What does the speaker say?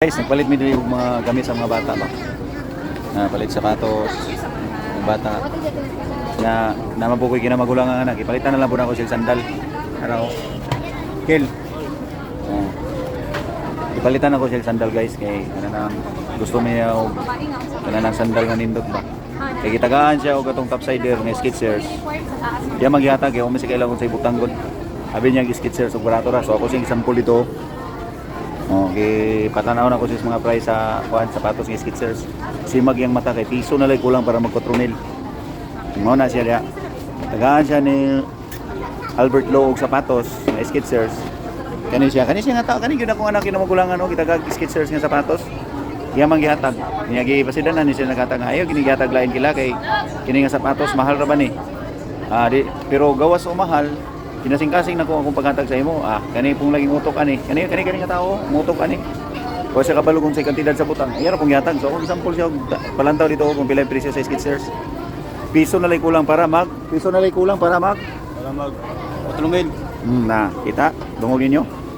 Guys, nagpalit mi diri og mga gamit sa mga bata ba. Palit sapatos ng bata. Na mabukoy kinamagulang ang anak. Ipalitan na lang po na ako sila sandal. Ano? Kel. Ipalitan ako sila sandal guys kay ano nang gusto niya og kanang sandal nga nindot ba. Kay gitagaan siya og atong topsider nga Skechers. Diya maghihatag kay umisig kailangan sa ibutang gud. Abi niya Skechers og barato ra. So ako sing sample dito. Okay, patanaw na ko sa mga price sa kuan sapatos ng Skechers. Simag yang mata kay piso na lang kulang para magkotronil. Mo na siya diya. Tagaan siya ni Albert Lowe og sapatos ng Skechers. Kani siya nga tao kani gyud ako anak kinamagulangan og gitagag Skechers nga sapatos. Iya man gihatag. Niya gipasidanan ni siya naghatag ayo gini gihatag lain kila kay kini nga sapatos mahal ra ba ni? Pero gawas o mahal kinasing-kasing na ko akong paghatag sa imo. Kani pong laging utok ani. Kani nga tao, mutok ani. O sa kabalo kung sa kantidad sa butang. Ayara pong gihatag. So akong sample siya palantaw dito kung pila yung presyo sa Skechers. Piso na lay kulang para mag. Para mag. Patulungin. Na, kita. Dungog ninyo.